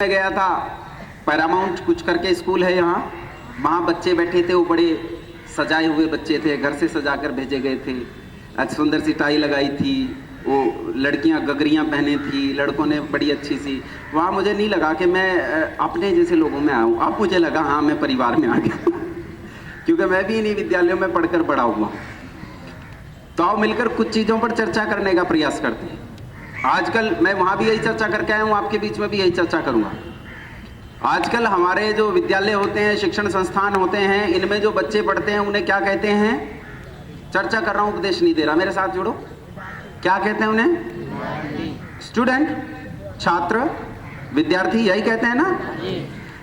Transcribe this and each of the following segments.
मैं गया था पैरामाउंट कुछ करके स्कूल है यहाँ, वहाँ बच्चे बैठे थे, वो बड़े सजाए हुए बच्चे थे, घर से सजा कर भेजे गए थे। आज सुंदर सी टाई लगाई थी, वो लड़कियाँ गगरियाँ पहने थी, लड़कों ने बड़ी अच्छी सी। वहाँ मुझे नहीं लगा कि मैं अपने जैसे लोगों में आऊँ, अब मुझे लगा हाँ मैं परिवार में आ गया क्योंकि मैं भी इन्हीं विद्यालयों में पढ़कर बड़ा हुआ। तो आओ मिलकर कुछ चीज़ों पर चर्चा करने का प्रयास करते हैं। आजकल मैं वहाँ भी यही चर्चा करके आया हूँ, आपके बीच में भी यही चर्चा करूँगा। आजकल हमारे जो विद्यालय होते हैं, शिक्षण संस्थान होते हैं, इनमें जो बच्चे पढ़ते हैं उन्हें क्या कहते हैं? चर्चा कर रहा हूँ, उपदेश नहीं दे रहा, मेरे साथ जुड़ो। क्या कहते हैं उन्हें? स्टूडेंट, छात्र, विद्यार्थी, यही कहते हैं ना।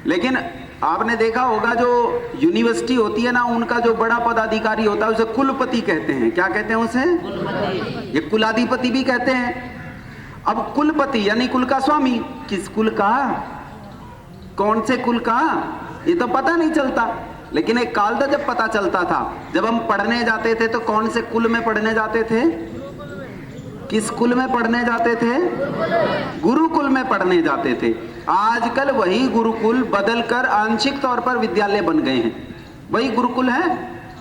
लेकिन आपने देखा होगा जो यूनिवर्सिटी होती है ना, उनका जो बड़ा पदाधिकारी होता है उसे कुलपति कहते हैं। क्या कहते हैं उसे? ये कुलाधिपति भी कहते हैं। अब कुलपति यानी कुल का स्वामी, किस कुल का, कौन से कुल का, ये तो पता नहीं चलता। लेकिन एक काल था जब पता चलता था। जब हम पढ़ने जाते थे तो कौन से कुल में पढ़ने जाते थे? किस कुल में पढ़ने जाते थे? गुरुकुल में पढ़ने जाते थे। आजकल वही गुरुकुल बदलकर आंशिक तौर पर विद्यालय बन गए हैं। वही गुरुकुल है,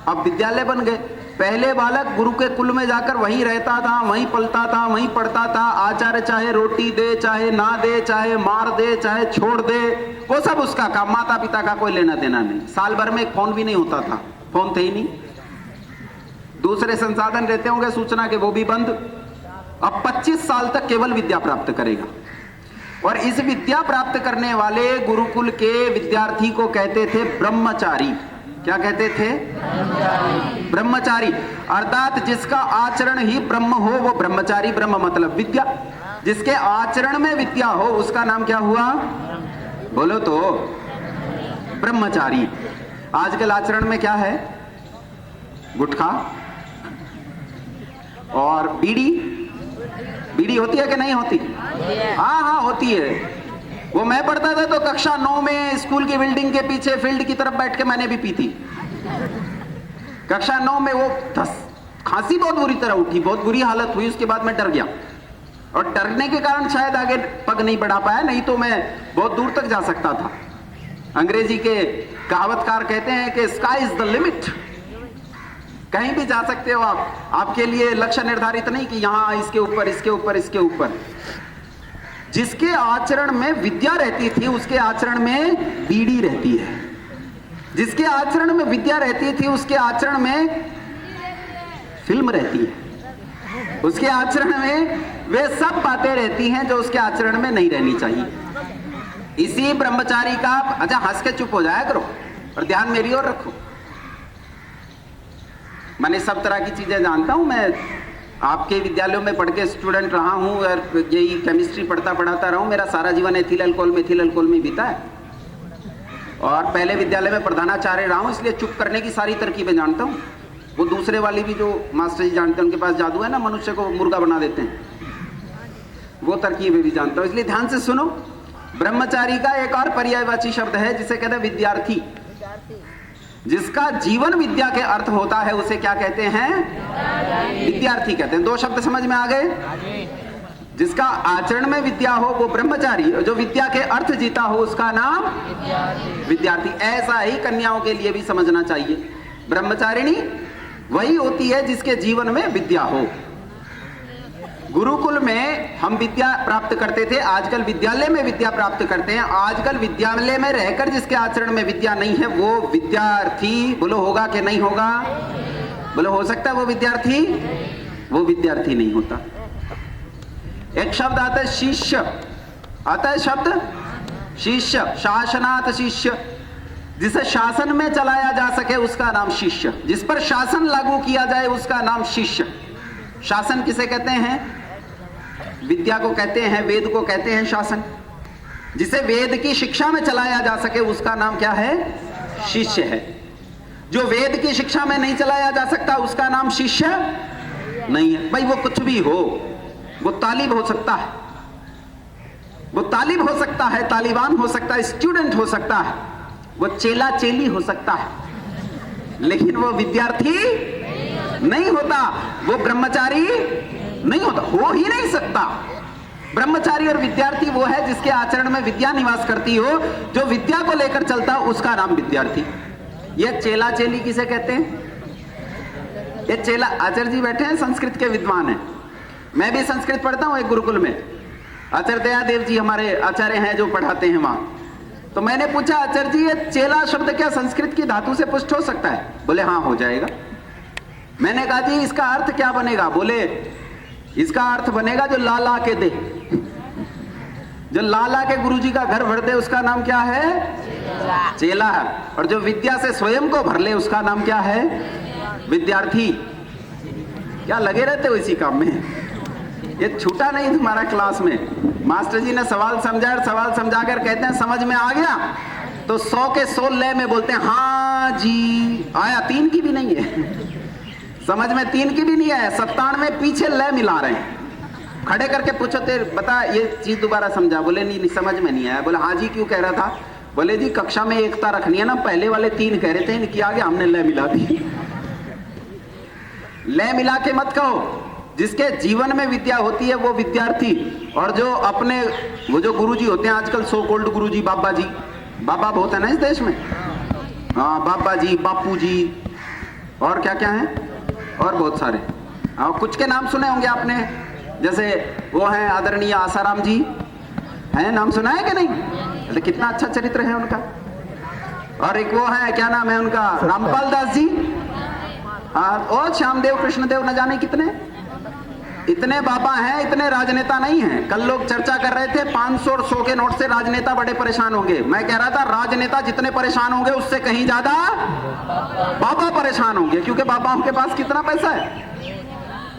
अब विद्यालय बन गए। पहले बालक गुरु के कुल में जाकर वहीं रहता था, वहीं पलता था, वहीं पढ़ता था। आचार्य चाहे रोटी दे, चाहे ना दे, चाहे मार दे, चाहे छोड़ दे, वो सब उसका काम। माता पिता का कोई लेना देना नहीं। साल भर में एक फोन भी नहीं होता था, फोन थे ही नहीं। दूसरे संसाधन रहते होंगे सूचना के, वो भी बंद। अब 25 साल तक केवल विद्या प्राप्त करेगा। और इस विद्या प्राप्त करने वाले गुरुकुल के विद्यार्थी को कहते थे ब्रह्मचारी। क्या कहते थे? ब्रह्मचारी। अर्थात जिसका आचरण ही ब्रह्म हो वो ब्रह्मचारी। ब्रह्म मतलब विद्या। जिसके आचरण में विद्या हो उसका नाम क्या हुआ? बोलो तो, ब्रह्मचारी। आजकल आचरण में क्या है? गुटखा और बीड़ी। बीड़ी होती है कि नहीं होती? हाँ हाँ होती है। वो मैं पढ़ता था तो कक्षा 9 में स्कूल की बिल्डिंग के पीछे फील्ड की तरफ बैठ के मैंने भी पी थी। कक्षा 9 में वो खांसी बहुत बुरी तरह उठी, बहुत बुरी हालत हुई। उसके बाद मैं डर गया और डरने के कारण शायद आगे पग नहीं बढ़ा पाया, नहीं तो मैं बहुत दूर तक जा सकता था। अंग्रेजी के कहावतकार कहते हैं कि स्काई इज द लिमिट। कहीं भी जा सकते हो आप। आपके लिए लक्ष्य निर्धारित नहीं कि यहां इसके ऊपर, इसके ऊपर, इसके ऊपर। जिसके आचरण में विद्या रहती थी उसके आचरण में बीड़ी रहती है। जिसके आचरण में विद्या रहती थी उसके आचरण में फिल्म रहती है। उसके आचरण में वे सब बातें रहती हैं जो उसके आचरण में नहीं रहनी चाहिए। इसी ब्रह्मचारी का, अच्छा हंस के चुप हो जाया करो और ध्यान मेरी ओर रखो। मैंने सब तरह की चीजें जानता हूं। मैं आपके विद्यालयों में पढ़ के स्टूडेंट रहा हूं और यही केमिस्ट्री पढ़ाता रहा हूं। मेरा सारा जीवन एथिल अल्कोहल में बीता है और पहले विद्यालय में प्रधानाचार्य रहा हूं, इसलिए चुप करने की सारी तरकीबें जानता हूं। वो दूसरे वाली भी जो मास्टर जी जानते हैं, उनके पास जादू है ना, मनुष्य को मुर्गा बना देते हैं, वो तरकीबें भी जानता हूं। इसलिए ध्यान से सुनो। ब्रह्मचारी का एक और पर्यायवाची शब्द है जिसे कहते हैं विद्यार्थी। जिसका जीवन विद्या के अर्थ होता है उसे क्या कहते हैं? विद्यार्थी कहते हैं। 2 शब्द समझ में आ गए? जिसका आचरण में विद्या हो वो ब्रह्मचारी, जो विद्या के अर्थ जीता हो उसका नाम विद्यार्थी। ऐसा ही कन्याओं के लिए भी समझना चाहिए। ब्रह्मचारिणी वही होती है जिसके जीवन में विद्या हो। गुरुकुल में हम विद्या प्राप्त करते थे, आजकल विद्यालय में विद्या प्राप्त करते हैं। आजकल विद्यालय में रहकर जिसके आचरण में विद्या नहीं है वो विद्यार्थी, बोलो होगा कि नहीं होगा? बोलो हो सकता है वो विद्यार्थी? वो विद्यार्थी नहीं होता। एक शब्द आता है शिष्य। आता है शब्द शिष्य। शासनात् शिष्य। जिसे शासन में चलाया जा सके उसका नाम शिष्य। जिस पर शासन लागू किया जाए उसका नाम शिष्य। शासन किसे कहते हैं? विद्या को कहते हैं, वेद को कहते हैं शासन। जिसे वेद की शिक्षा में चलाया जा सके उसका नाम क्या है? शिष्य है। जो वेद की शिक्षा में नहीं चलाया जा सकता उसका नाम शिष्य नहीं है। भाई वो कुछ भी हो, वो तालिब हो सकता है, वो तालिब हो सकता है, तालिबान हो सकता है, स्टूडेंट हो सकता है, वो चेला चेली हो सकता है, लेकिन वो विद्यार्थी नहीं होता, वो ब्रह्मचारी नहीं होता, हो ही नहीं सकता। ब्रह्मचारी और विद्यार्थी वो है जिसके आचरण में विद्या निवास करती हो, जो विद्या को लेकर चलता हो, उसका नाम विद्यार्थी। ये चेला चेली किसे कहते हैं? ये चेला, आचार्य जी बैठे हैं, संस्कृत के विद्वान हैं, मैं भी संस्कृत पढ़ता हूं एक गुरुकुल में, आचार्य दयादेव जी हमारे आचार्य हैं जो पढ़ाते हैं वहां। तो मैंने पूछा, आचार्य जी ये चेला शब्द क्या संस्कृत की धातु से पुष्ट हो सकता है? बोले हाँ हो जाएगा। मैंने कहा जी इसका अर्थ क्या बनेगा? बोले इसका अर्थ बनेगा जो लाला के दे, जो लाला के गुरुजी का घर भर दे उसका नाम क्या है? चेला। और जो विद्या से स्वयं को भर ले उसका नाम क्या है? विद्यार्थी। क्या लगे रहते हो इसी काम में? ये छूटा नहीं तुम्हारा क्लास में। मास्टर जी ने सवाल समझा, सवाल समझाकर कहते हैं समझ में आ गया, तो 100 के 100 लय में बोलते हैं हाँ जी आया। 3 की भी नहीं है समझ में, 3 की भी नहीं है, 97 पीछे लय मिला रहे हैं। खड़े करके पूछो तेरे बता ये चीज दोबारा समझा। बोले नहीं समझ में नहीं आया। बोले हाँ जी क्यों कह रहा था? बोले जी कक्षा में एकता रखनी है ना, पहले वाले 3 कह रहे थे, इनकी आगे हमने लय मिला दी। लय मिला के मत कहो। जिसके जीवन में विद्या होती है वो विद्यार्थी, और जो अपने वो जो गुरुजी होते हैं आजकल सो कॉल्ड गुरुजी, बाबा जी, बाबा बहुत है ना इस देश में, हाँ बाबा जी, बापू जी, और क्या क्या है, और बहुत सारे। और कुछ के नाम सुने होंगे आपने, जैसे वो हैं आदरणीय आसाराम जी, हैं नाम सुना है कि नहीं? अरे कितना अच्छा चरित्र है उनका। और एक वो है क्या नाम है उनका, रामपाल दास जी, हाँ, और श्यामदेव कृष्णदेव, न जाने कितने इतने बाबा हैं, इतने राजनेता नहीं हैं। कल लोग चर्चा कर रहे थे 500 और 100 के नोट से राजनेता बड़े परेशान होंगे। मैं कह रहा था राजनेता जितने परेशान होंगे उससे कहीं ज्यादा बाबा परेशान होंगे, क्योंकि बाबाओं के पास कितना पैसा है।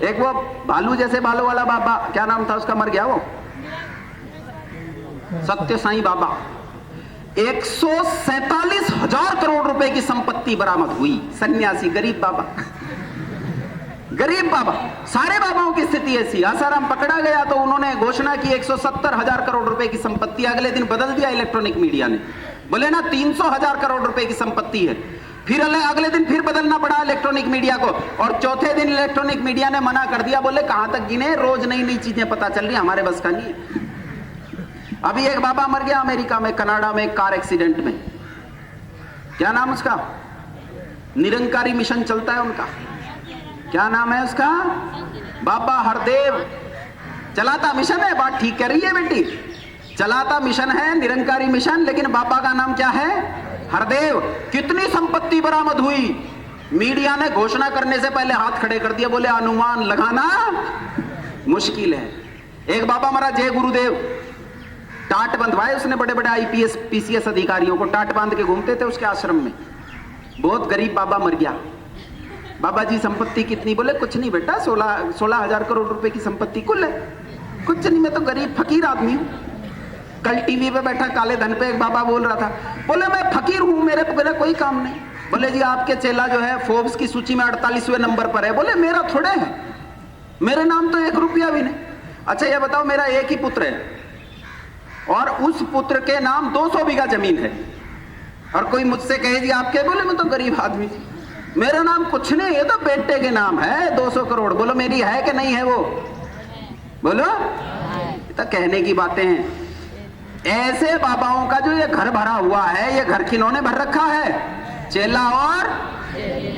एक वो भालू जैसे बालों वाला बाबा, क्या नाम था उसका, मर गया वो, सत्य साईं बाबा, 147,000 करोड़ रुपए की संपत्ति बरामद हुई। सन्यासी, गरीब बाबा, गरीब बाबा। सारे बाबाओं की स्थिति ऐसी। आसाराम पकड़ा गया तो उन्होंने घोषणा की 170,000 करोड़ रुपए की संपत्ति, अगले दिन बदल दिया इलेक्ट्रॉनिक मीडिया ने, बोले ना 300,000 करोड़ रुपए की संपत्ति है। फिर अगले दिन फिर बदलना पड़ा इलेक्ट्रॉनिक मीडिया को, और चौथे दिन इलेक्ट्रॉनिक मीडिया ने मना कर दिया, बोले कहां तक गिने, रोज नई नई चीजें पता चल रही, हमारे बस का नहीं है। अभी एक बाबा मर गया अमेरिका में, कनाडा में, कार एक्सीडेंट में, क्या नाम उसका, निरंकारी मिशन चलता है उनका, क्या नाम है उसका, बाबा हरदेव। चलाता मिशन है, बात ठीक कह रही है बेटी, चलाता मिशन है, निरंकारी मिशन, लेकिन बाबा का नाम क्या है, हरदेव। कितनी संपत्ति बरामद हुई, मीडिया ने घोषणा करने से पहले हाथ खड़े कर दिया, बोले अनुमान लगाना मुश्किल है। एक बाबा मरा, जय गुरुदेव, टाट बंधवाए उसने, बड़े बड़े IPS PCS अधिकारियों को टाट बांध के घूमते थे उसके आश्रम में। बहुत गरीब बाबा मर गया। बाबा जी संपत्ति कितनी? बोले कुछ नहीं बेटा, 16,000 करोड़ रुपए की संपत्ति कुल है। कुछ नहीं, मैं तो गरीब फकीर आदमी हूं। कल टीवी पे बैठा काले धन पे एक बाबा बोल रहा था, बोले मैं फकीर हूं, मेरे कोई काम नहीं। बोले जी आपके चेला जो है फोर्ब्स की सूची में 48वें नंबर पर है। बोले मेरा थोड़े है, मेरे नाम तो 1 रुपया भी नहीं। अच्छा ये बताओ, मेरा एक ही पुत्र है और उस पुत्र के नाम 200 बीघा जमीन है, और कोई मुझसे कहे जी आपके, बोले मैं तो गरीब आदमी, मेरा नाम कुछ नहीं, ये तो बेटे के नाम है 200 करोड़। बोलो मेरी है कि नहीं है वो? बोलो, तो कहने की बातें हैं। ऐसे बाबाओं का जो ये घर भरा हुआ है, ये घर किन्होंने भर रखा है? चेला और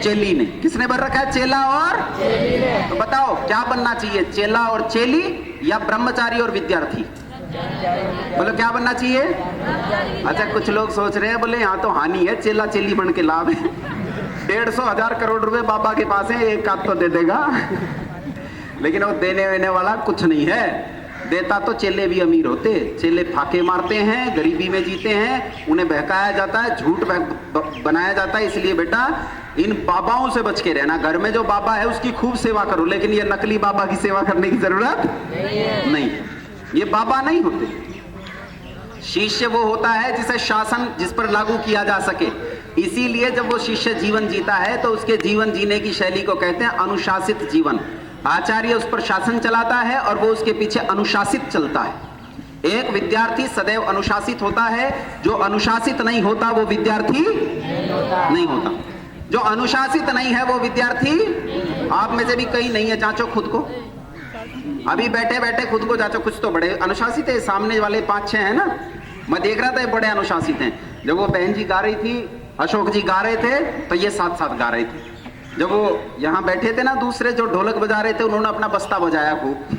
चेली ने। किसने भर रखा है? चेला और चेली ने। तो बताओ क्या बनना चाहिए, चेला और चेली या ब्रह्मचारी और विद्यार्थी? बोलो क्या बनना चाहिए? अच्छा कुछ लोग सोच रहे हैं बोले यहाँ तो हानि है, चेला चेली बन के लाभ है। 150,000 करोड़ रुपए बाबा के पास है, एक आध तो दे देगा, लेकिन वो देने वेने वाला कुछ नहीं है। देता तो चेले भी अमीर होते। चेले फाके मारते हैं, गरीबी में जीते हैं, उन्हें बहकाया जाता है, झूठ बनाया जाता है। इसलिए बेटा इन बाबाओं से बच के रहना। घर में जो बाबा है उसकी खूब सेवा करो, लेकिन ये नकली बाबा की सेवा करने की जरूरत नहीं है। ये बाबा नहीं होते। शिष्य वो होता है जिसे शासन जिस पर लागू किया जा सके। इसीलिए जब वो शिष्य जीवन जीता है तो उसके जीवन जीने की शैली को कहते हैं अनुशासित जीवन। आचार्य उस पर शासन चलाता है और वो उसके पीछे अनुशासित चलता है। एक विद्यार्थी सदैव अनुशासित होता है, जो अनुशासित नहीं होता वो विद्यार्थी नहीं होता। जो अनुशासित नहीं है वो विद्यार्थी आप में से भी कहीं नहीं है, जांचो खुद को। अभी बैठे बैठे खुद को जांचो, कुछ तो बड़े अनुशासित है, सामने वाले 5-6 हैं ना, मैं देख रहा था ये बड़े अनुशासित हैं। जब वो बहन जी गा रही थी, अशोक जी गा रहे थे, तो ये साथ साथ गा रहे थे। जब वो यहाँ बैठे थे ना दूसरे जो ढोलक बजा रहे थे, उन्होंने अपना बस्ता बजाया, खूब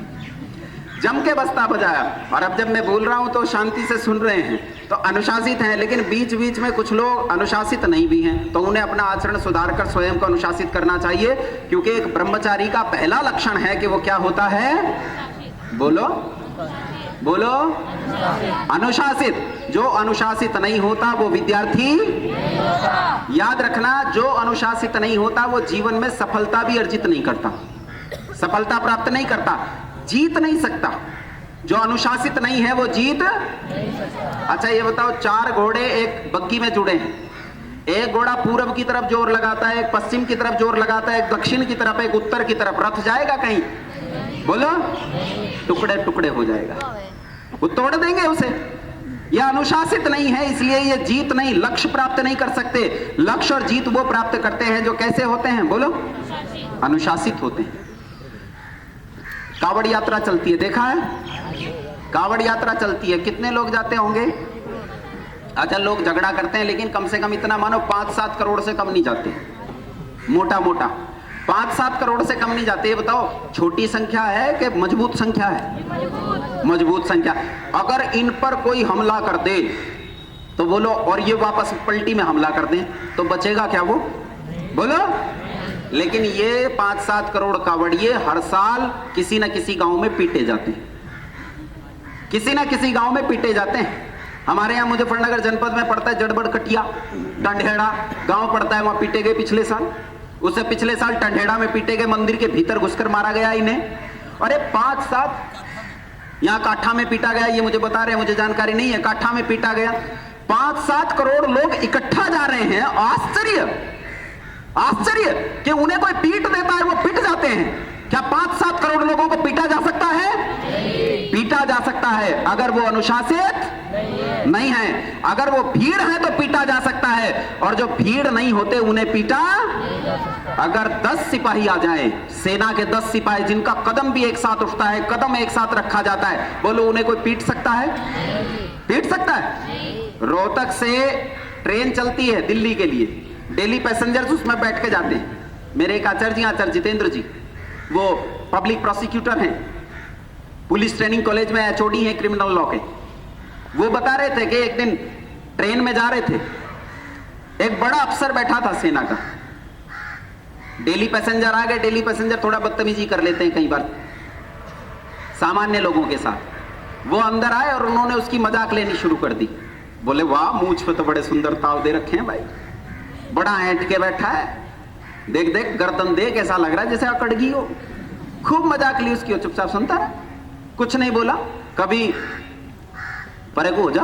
जम के बस्ता बजाया। और अब जब मैं बोल रहा हूं तो शांति से सुन रहे हैं, तो अनुशासित हैं। लेकिन बीच बीच में कुछ लोग अनुशासित नहीं भी हैं, तो उन्हें अपना आचरण सुधार कर स्वयं को अनुशासित करना चाहिए, क्योंकि एक ब्रह्मचारी का पहला लक्षण है कि वो क्या होता है, बोलो बोलो, अनुशासित। जो अनुशासित नहीं होता वो विद्यार्थी, याद रखना, जो अनुशासित नहीं होता वो जीवन में सफलता भी अर्जित नहीं करता, सफलता प्राप्त नहीं करता, जीत नहीं सकता। जो अनुशासित नहीं है वो जीत। अच्छा ये बताओ, 4 घोड़े एक बग्गी में जुड़े हैं, एक घोड़ा पूरब की तरफ जोर लगाता है, एक पश्चिम की तरफ जोर लगाता है, एक दक्षिण की तरफ, एक उत्तर की तरफ, रथ जाएगा कहीं, बोलो, टुकड़े टुकड़े हो जाएगा, वो तोड़ देंगे उसे। यह अनुशासित नहीं है, इसलिए ये जीत नहीं, लक्ष्य प्राप्त नहीं कर सकते। लक्ष्य और जीत वो प्राप्त करते हैं जो कैसे होते हैं, बोलो, अनुशासित होते हैं। कावड़ यात्रा चलती है, देखा है, कावड़ यात्रा चलती है, कितने लोग जाते होंगे? अच्छा लोग झगड़ा करते हैं, लेकिन कम से कम इतना मानो 5-7 करोड़ से कम नहीं जाते, मोटा मोटा 5-7 करोड़ से कम नहीं जाते। ये बताओ छोटी संख्या है कि मजबूत संख्या है? मजबूत संख्या। अगर इन पर कोई हमला कर दे तो बोलो, और ये वापस पलटी में हमला कर दें, तो बचेगा क्या वो, बोलो? लेकिन ये 5-7 करोड़ कावड़िए हर साल किसी न किसी गांव में पीटे जाते हैं, किसी न किसी गांव में पीटे जाते हैं। हमारे यहाँ मुजफ्फरनगर जनपद में पड़ता है जड़बड़ कटिया, टंढेड़ा गांव पड़ता है, वहां पीटे गए पिछले साल। उससे पिछले साल टंढेड़ा में पीटे गए, मंदिर के भीतर घुसकर मारा गया इन्हें। अरे 5-7 यहाँ काठा में पीटा गया, ये मुझे बता रहे हैं, मुझे जानकारी नहीं है, काठा में पीटा गया। 5-7 करोड़ लोग इकट्ठा जा रहे हैं। आश्चर्य, आश्चर्य कि उन्हें कोई पीट देता है, वो पिट जाते हैं। क्या 5-7 करोड़ लोगों को पीटा जा सकता है? पीटा जा सकता है, अगर वो अनुशासित नहीं है। अगर वो भीड़ है तो पीटा जा सकता है, और जो भीड़ नहीं होते उन्हें पीटा। अगर 10 सिपाही आ जाए, सेना के 10 सिपाही जिनका कदम भी एक साथ उठता है, कदम एक साथ रखा जाता है, बोलो उन्हें कोई पीट सकता है? पीट सकता है? रोहतक से ट्रेन चलती है दिल्ली के लिए, डेली पैसेंजर्स उसमें बैठ के जाते हैं। मेरे एक आचार्य जितेंद्र जी, वो पब्लिक प्रोसिक्यूटर हैं, पुलिस ट्रेनिंग कॉलेज में एचओडी हैं क्रिमिनल लॉ के। वो बता रहे थे कि एक दिन ट्रेन में जा रहे थे, एक बड़ा अफसर बैठा था सेना का, डेली पैसेंजर आ गए। डेली पैसेंजर थोड़ा बदतमीजी कर लेते हैं कई बार सामान्य लोगों के साथ। वो अंदर आए और उन्होंने उसकी मजाक लेनी शुरू कर दी। बोले वाह, मूंछ पे तो बड़े सुंदर ताव दे रखे हैं भाई, बड़ा ऐंठ के बैठा है, देख देख गर्दन देख, ऐसा लग रहा है जैसे अकड़गी हो। खूब मजाक ली उसकी, चुपचाप सुनता रहा, कुछ नहीं बोला। कभी परे को हो जा,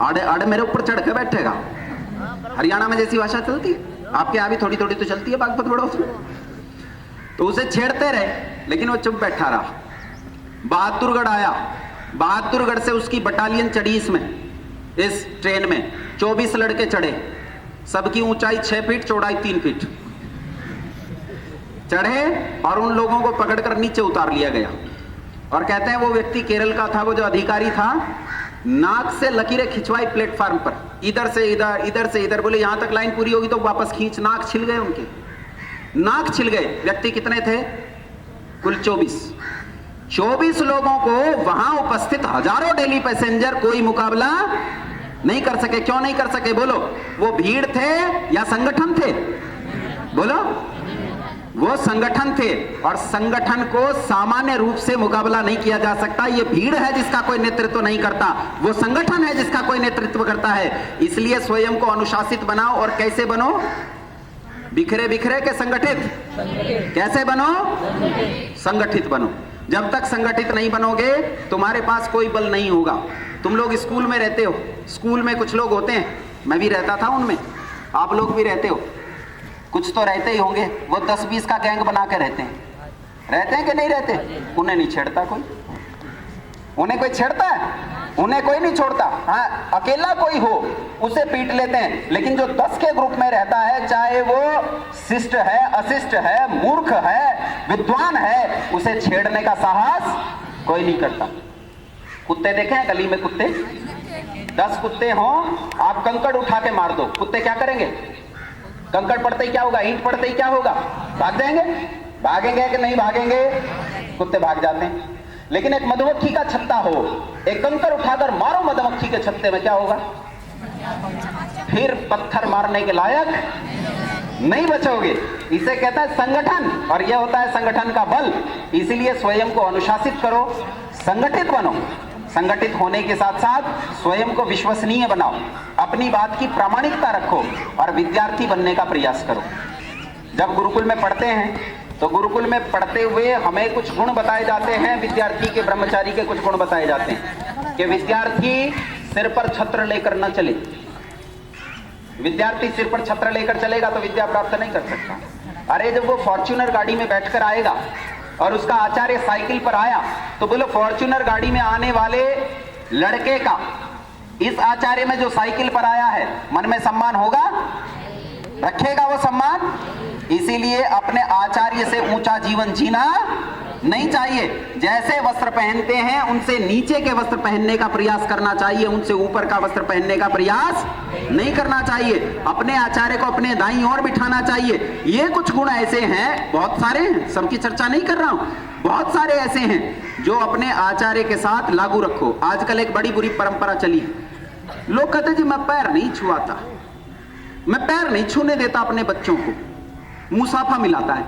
आड़े आड़े मेरे ऊपर चढ़ के बैठेगा। हरियाणा में जैसी भाषा चलती है, आपके यहाँ भी थोड़ी थोड़ी तो चलती है बागपत बड़ौत में। तो उसे छेड़ते रहे, लेकिन वो चुप बैठा रहा। बहादुरगढ़ आया, बहादुरगढ़ से उसकी बटालियन चढ़ी इसमें, इस ट्रेन में 24 लड़के चढ़े, सबकी ऊंचाई 6 फीट, चौड़ाई 3 फीट। चढ़े और उन लोगों को पकड़कर नीचे उतार लिया गया। और कहते हैं वो व्यक्ति केरल का था, वो जो अधिकारी था, नाक से लकीरें खिंचवाई प्लेटफार्म पर, इधर से इधर, इधर से इधर। बोले यहां तक लाइन पूरी होगी तो वापस खींच। नाक छिल गए उनके, नाक छिल गए। व्यक्ति कितने थे? कुल 24 लोगों को वहां उपस्थित हजारों डेली पैसेंजर कोई मुकाबला नहीं कर सके। क्यों नहीं कर सके बोलो? वो भीड़ थे या संगठन थे? बोलो, वो संगठन थे, और संगठन को सामान्य रूप से मुकाबला नहीं किया जा सकता। ये भीड़ है जिसका कोई नेतृत्व नहीं करता, वो संगठन है जिसका कोई नेतृत्व करता है। इसलिए स्वयं को अनुशासित बनाओ। और कैसे बनो? बिखरे बिखरे के संगठित। कैसे बनो? संगठित बनो। जब तक संगठित नहीं बनोगे तुम्हारे पास कोई बल नहीं होगा। तुम लोग स्कूल में रहते हो, स्कूल में कुछ लोग होते हैं, मैं भी रहता था उनमें, आप लोग भी रहते हो, कुछ तो रहते ही होंगे। वो 10-20 का गैंग बना के रहते हैं कि नहीं रहते? उन्हें नहीं छेड़ता कोई, उन्हें कोई छेड़ता है? उन्हें कोई नहीं छोड़ता। हाँ, अकेला कोई हो उसे पीट लेते हैं, लेकिन जो 10 के ग्रुप में रहता है, चाहे वो शिष्ट है, अशिष्ट है, मूर्ख है, विद्वान है, उसे छेड़ने का साहस कोई नहीं करता। कुत्ते देखे हैं गली में? कुत्ते 10 कुत्ते हों, आप कंकड़ उठा के मार दो, कुत्ते क्या करेंगे? कंकड़ पड़ते ही क्या होगा? ईंट पड़ते ही क्या होगा? भाग जाएंगे? भागेंगे कि नहीं भागेंगे? कुत्ते भाग जाते हैं। लेकिन एक मधुमक्खी का छत्ता हो, एक कंकड़ उठाकर मारो मधुमक्खी के छत्ते में, क्या होगा? फिर पत्थर मारने के लायक नहीं बचोगे। इसे कहता है संगठन, और यह होता है संगठन का बल। इसीलिए स्वयं को अनुशासित करो, संगठित बनो। संगठित होने के साथ साथ स्वयं को विश्वसनीय बनाओ, अपनी बात की प्रामाणिकता रखो और विद्यार्थी बनने का प्रयास करो। जब गुरुकुल में पढ़ते हैं तो गुरुकुल में पढ़ते हुए हमें कुछ गुण बताए जाते हैं, विद्यार्थी के, ब्रह्मचारी के कुछ गुण बताए जाते हैं कि विद्यार्थी सिर पर छत्र लेकर न चले। विद्यार्थी सिर पर छत्र लेकर चलेगा तो विद्या प्राप्त नहीं कर सकता। अरे जब वो फॉर्च्यूनर गाड़ी में बैठकर आएगा और उसका आचार्य साइकिल पर आया, तो बोलो फॉर्च्यूनर गाड़ी में आने वाले लड़के का इस आचार्य में जो साइकिल पर आया है, मन में सम्मान होगा? रखेगा वो सम्मान? इसीलिए अपने आचार्य से ऊंचा जीवन जीना नहीं चाहिए। जैसे वस्त्र पहनते हैं उनसे नीचे के वस्त्र पहनने का प्रयास करना चाहिए, उनसे ऊपर का वस्त्र पहनने का प्रयास नहीं करना चाहिए। अपने आचार्य को अपने दाईं ओर बिठाना चाहिए। ये कुछ गुण ऐसे हैं, बहुत सारे हैं, सबकी चर्चा नहीं कर रहा हूं, बहुत सारे ऐसे हैं जो अपने आचार्य के साथ लागू रखो। आजकल एक बड़ी बुरी परंपरा चली है, लोग कहते जी मैं पैर नहीं छुआता, मैं पैर नहीं छूने देता अपने बच्चों को। मुसाफा मिलाता है,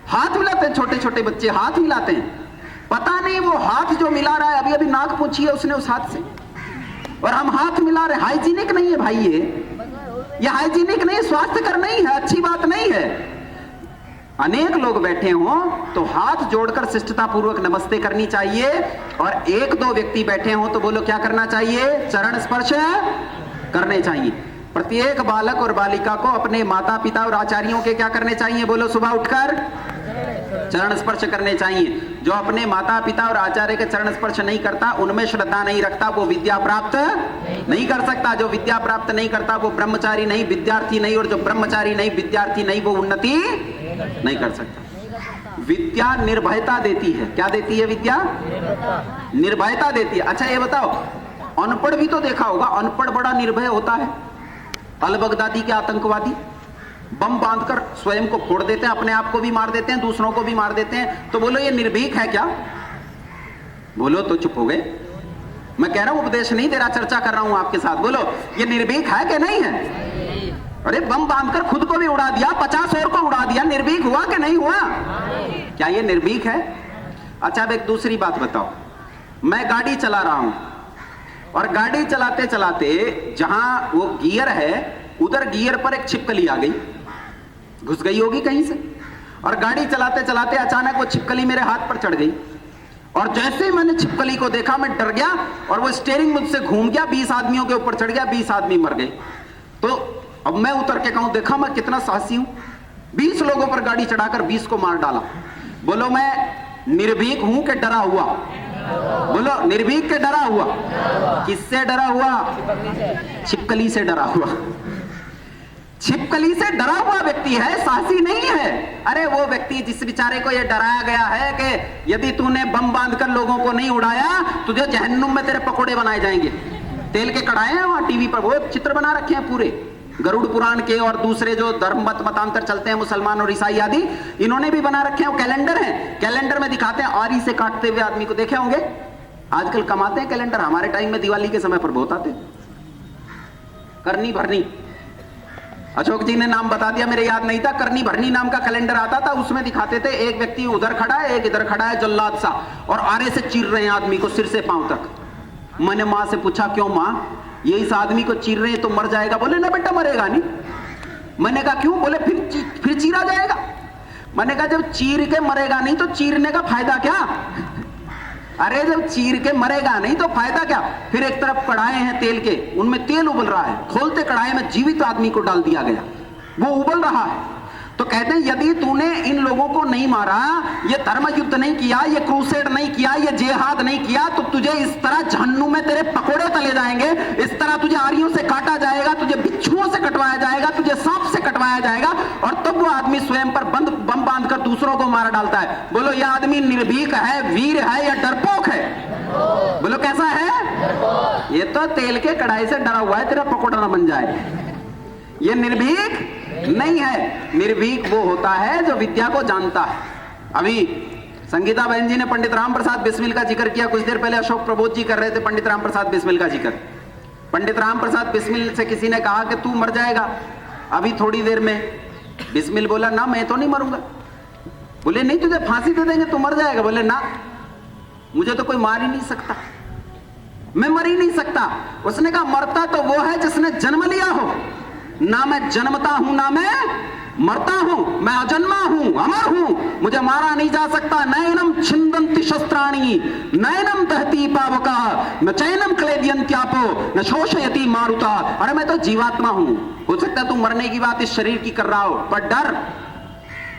हाथ मिलाते हैं, छोटे छोटे बच्चे हाथ मिलाते हैं। पता नहीं वो हाथ जो मिला रहा है, अभी अभी नाक पूछी है उसने उस हाथ से, और हम हाथ मिला रहे। हाइजीनिक नहीं है भाई, ये हाइजीनिक नहीं, स्वास्थ्यकर नहीं है, अच्छी बात नहीं है। अनेक लोग बैठे हों तो हाथ जोड़कर शिष्टता पूर्वक नमस्ते करनी चाहिए, और 1-2 व्यक्ति बैठे हों तो बोलो क्या करना चाहिए? चरण स्पर्श करने चाहिए। प्रत्येक बालक और बालिका को अपने माता पिता और आचार्यों के क्या करने चाहिए? बोलो सुबह उठकर चरण स्पर्श करने चाहिए। जो अपने माता पिता और आचार्य के चरण स्पर्श नहीं करता, उनमें श्रद्धा नहीं रखता, वो विद्या प्राप्त नहीं कर सकता। जो विद्या प्राप्त नहीं करता वो ब्रह्मचारी नहीं, विद्यार्थी नहीं, और जो ब्रह्मचारी नहीं, विद्यार्थी नहीं, वो उन्नति नहीं कर सकता। विद्या निर्भयता देती है। क्या देती है विद्या? निर्भयता देती है। अच्छा ये बताओ, अनपढ़ भी तो देखा होगा, अनपढ़ बड़ा निर्भय होता है। अल बगदादी के आतंकवादी बम बांधकर स्वयं को फोड़ देते हैं, अपने आप को भी मार देते हैं, दूसरों को भी मार देते हैं। तो बोलो ये निर्भीक है क्या? बोलो तो चुप हो गए। मैं कह रहा हूं, उपदेश नहीं दे रहा, चर्चा कर रहा हूं आपके साथ। बोलो ये निर्भीक है कि नहीं है? अरे बम बांधकर खुद को भी उड़ा दिया, 50 और को उड़ा दिया, निर्भीक हुआ कि नहीं हुआ? क्या ये निर्भीक है? अच्छा अब एक दूसरी बात बताओ, मैं गाड़ी चला रहा हूं और गाड़ी चलाते चलाते जहां वो गियर है उधर गियर पर एक छिपकली आ गई, घुस गई होगी कहीं से, और गाड़ी चलाते चलाते अचानक वो छिपकली मेरे हाथ पर चढ़ गई, और जैसे ही मैंने छिपकली को देखा मैं डर गया और वो स्टीयरिंग मुझसे घूम गया, 20 आदमियों के ऊपर चढ़ गया, 20 आदमी मर गए। तो अब मैं उतर के कहूं देखा मैं कितना साहसी हूं, 20 लोगों पर गाड़ी चढ़ाकर 20 को मार डाला। बोलो मैं निर्भीक हूं कि डरा हुआ? बोलो निर्भीक के डरा हुआ? किससे डरा हुआ? छिपकली से डरा हुआ। छिपकली से डरा हुआ व्यक्ति है, साहसी नहीं है। अरे वो व्यक्ति जिस बेचारे को ये डराया गया है कि यदि तूने बम बांधकर लोगों को नहीं उड़ाया तुझे जहन्नुम में तेरे पकोड़े बनाए जाएंगे। तेल के कढ़ाए हैं वहां टीवी पर, वो चित्र बना रखे हैं पूरे गरुड़ पुराण के, और दूसरे जो धर्म मतांतर चलते हैं मुसलमान और ईसाई आदि, इन्होंने भी बना रखे हैं। वो कैलेंडर है, कैलेंडर में दिखाते हैं आरी से काटते हुए आदमी को, देखे होंगे। आजकल कमाते हैं कैलेंडर, हमारे टाइम में दिवाली के समय पर बहुत आते। करनी भरनी, अशोक जी ने नाम बता दिया, मेरे याद नहीं था। करनी भरनी नाम का कैलेंडर आता था, उसमें दिखाते थे एक व्यक्ति उधर खड़ा है, एक इधर खड़ा है, जल्लाद सा, और आरे से चीर रहे हैं आदमी को सिर से पांव तक। मैंने माँ से पूछा क्यों माँ, ये इस आदमी को चीर रहे हैं तो मर जाएगा? बोले ना बेटा मरेगा नहीं। मैंने कहा क्यों? बोले फिर चीरा जाएगा। मैंने कहा जब चीर के मरेगा नहीं तो चीरने का फायदा क्या? अरे जब चीर के मरेगा नहीं तो फायदा क्या? फिर एक तरफ कढ़ाए हैं तेल के, उनमें तेल उबल रहा है, खोलते कढ़ाई में जीवित आदमी को डाल दिया गया, वो उबल रहा है। तो कहते हैं यदि तूने इन लोगों को नहीं मारा, ये धर्म युद्ध नहीं किया, ये क्रूसेड नहीं किया, ये जिहाद नहीं किया, तो तुझे इस तरह जहन्नुम में तेरे पकोड़े तले जाएंगे, इस तरह तुझे आरियों से काटा जाएगा, तुझे बिच्छुओं से कटवाया जाएगा, तुझे सांप से कटवाया जाएगा। और तब वो आदमी स्वयं पर बम बांधकर दूसरों को मार डालता है। बोलो यह आदमी निर्भीक है, वीर है या डरपोक है? बोलो कैसा है? ये तो तेल के कढ़ाई से डरा हुआ है तेरा पकोड़ा ना बन जाए। ये निर्भीक नहीं है। निर्भीक वो होता है जो विद्या को जानता है। अभी संगीता बहन जी ने पंडित राम प्रसाद बिस्मिल का जिक्र किया, कुछ देर पहले अशोक प्रबोध जी कर रहे थे पंडित राम प्रसाद बिस्मिल का जिक्र। पंडित राम प्रसाद बिस्मिल से किसी ने कहा कि तू मर जाएगा अभी थोड़ी देर में। बिस्मिल बोला ना, मैं तो नहीं मरूंगा। बोले नहीं, तुझे फांसी दे देंगे, तू मर जाएगा। बोले ना, मुझे तो कोई मार ही नहीं सकता, मैं मर ही नहीं सकता। उसने कहा मरता तो वो है जिसने जन्म लिया हो, ना मैं जन्मता हूं ना मैं मरता हूं, मैं अजन्मा हूं, अमर हूं, मुझे मारा नहीं जा सकता। नयनम छिंदन्ति शस्त्राणि नयनम दहति पावका न चैनम क्लेदयन्त्यापो न शोषयति मारुता। अरे मैं तो जीवात्मा हूं। हो सकता है तू मरने की बात इस शरीर की कर रहा हो, पर डर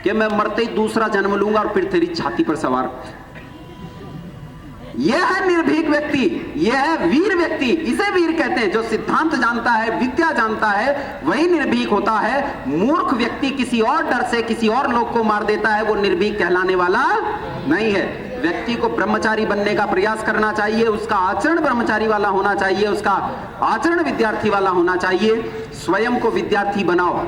कि मैं मरते ही दूसरा जन्म लूंगा और फिर तेरी छाती पर सवार। यह है निर्भीक व्यक्ति, यह है वीर व्यक्ति। इसे वीर कहते हैं जो सिद्धांत जानता है, विद्या जानता है, वही निर्भीक होता है। मूर्ख व्यक्ति किसी और डर से किसी और लोग को मार देता है, वो निर्भीक कहलाने वाला नहीं है। व्यक्ति को ब्रह्मचारी बनने का प्रयास करना चाहिए, उसका आचरण ब्रह्मचारी वाला होना चाहिए, उसका आचरण विद्यार्थी वाला होना चाहिए। स्वयं को विद्यार्थी बनाओ।